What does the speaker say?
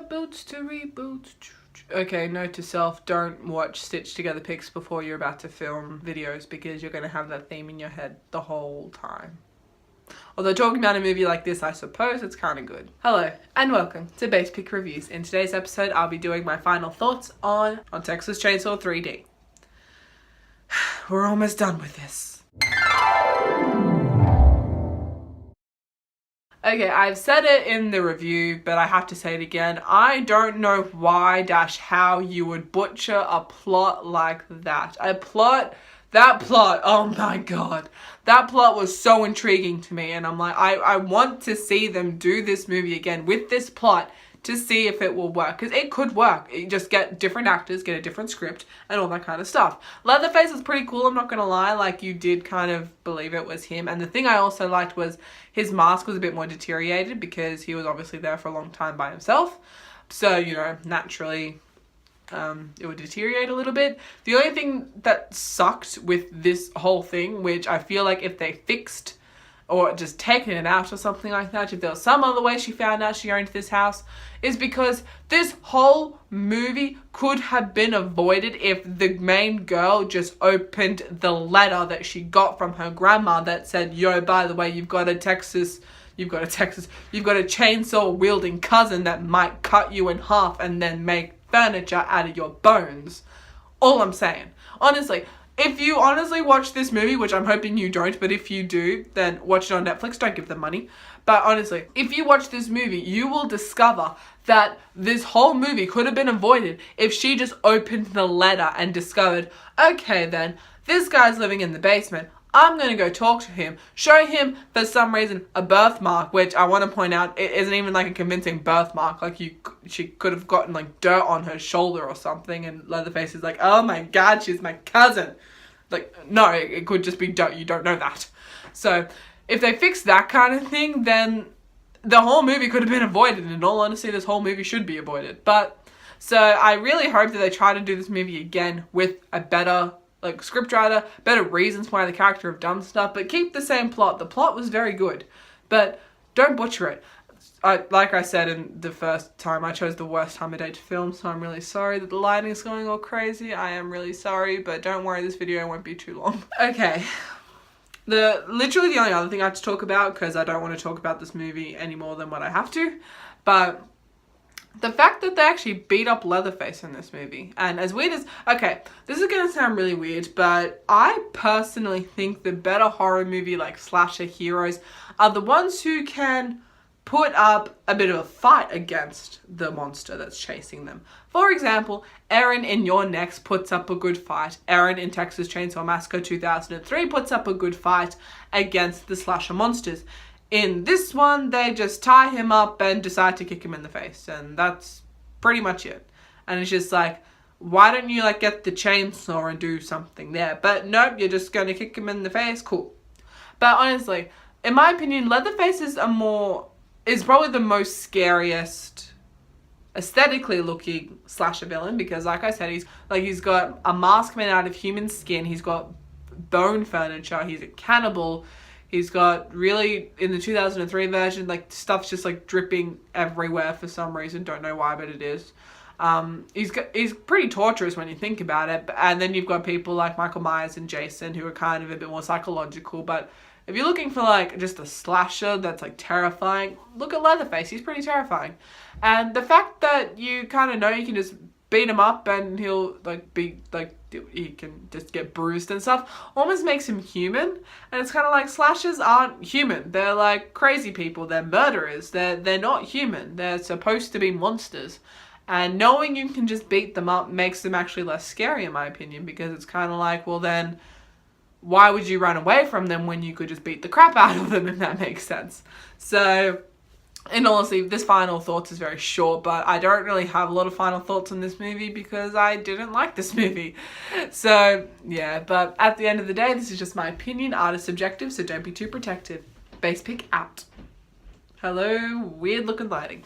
boots to reboot. Okay, note to self, don't watch stitched together pics before you're about to film videos because you're going to have that theme in your head the whole time. Although talking about a movie like this, I suppose it's kind of good. Hello and welcome to Basspick Reviews. In today's episode, I'll be doing my final thoughts on Texas Chainsaw 3D. We're almost done with this. Okay, I've said it in the review, but I have to say it again. I don't know why how you would butcher a plot like that. That plot, oh my god. That plot was so intriguing to me, and I'm like, I want to see them do this movie again with this plot to see if it will work, because it could work. You just get different actors, get a different script, and all that kind of stuff. Leatherface is pretty cool, I'm not gonna lie. Like, you did kind of believe it was him, and the thing I also liked was his mask was a bit more deteriorated because he was obviously there for a long time by himself. So, you know, naturally, it would deteriorate a little bit. The only thing that sucked with this whole thing, which I feel like if they fixed or just taken it out or something like that, if there was some other way she found out she owned this house, is because this whole movie could have been avoided if the main girl just opened the letter that she got from her grandma that said, yo, by the way, you've got a chainsaw wielding cousin that might cut you in half and then make furniture out of your bones. All I'm saying. Honestly, if you honestly watch this movie, which I'm hoping you don't, but if you do, then watch it on Netflix. Don't give them money. But honestly, if you watch this movie, you will discover that this whole movie could have been avoided if she just opened the letter and discovered, okay then, this guy's living in the basement. I'm going to go talk to him, show him, for some reason, a birthmark, which I want to point out, it isn't even like a convincing birthmark. Like, she could have gotten like dirt on her shoulder or something, and Leatherface is like, oh my god, she's my cousin. Like, no, it could just be dirt, you don't know that. So, if they fix that kind of thing, then the whole movie could have been avoided. In all honesty, this whole movie should be avoided. But, so I really hope that they try to do this movie again with a better scriptwriter, better reasons why the character have done stuff, but keep the same plot. The plot was very good, but don't butcher it. Like I said in the first time, I chose the worst time of day to film, so I'm really sorry that the lighting is going all crazy. I am really sorry, but don't worry, this video won't be too long. Okay. Literally the only other thing I have to talk about, because I don't want to talk about this movie any more than what I have to, but the fact that they actually beat up Leatherface in this movie. And as weird as... Okay, this is going to sound really weird, but I personally think the better horror movie, like slasher heroes, are the ones who can put up a bit of a fight against the monster that's chasing them. For example, Erin in Your Next puts up a good fight. Erin in Texas Chainsaw Massacre 2003 puts up a good fight against the slasher monsters. In this one, they just tie him up and decide to kick him in the face. And that's pretty much it. And it's just like, why don't you get the chainsaw and do something there? But nope, you're just going to kick him in the face. Cool. But honestly, in my opinion, Leatherface is probably the most scariest, aesthetically looking slasher villain. Because like I said, he's got a mask made out of human skin. He's got bone furniture. He's a cannibal. He's got really, in the 2003 version, stuff's just dripping everywhere for some reason. Don't know why, but it is. He's pretty torturous when you think about it. And then you've got people like Michael Myers and Jason who are kind of a bit more psychological. But if you're looking for just a slasher that's terrifying, look at Leatherface. He's pretty terrifying. And the fact that you kind of know you can just beat him up and he'll he can just get bruised and stuff, almost makes him human. And it's kind of like, slashers aren't human. They're crazy people. They're murderers. They're not human. They're supposed to be monsters. And knowing you can just beat them up makes them actually less scary, in my opinion, because it's kind of like, well then, why would you run away from them when you could just beat the crap out of them, if that makes sense? So, in all honesty, this final thoughts is very short, but I don't really have a lot of final thoughts on this movie because I didn't like this movie. So, yeah, but at the end of the day, this is just my opinion. Art is subjective, so don't be too protective. Basspick out. Hello, weird looking lighting.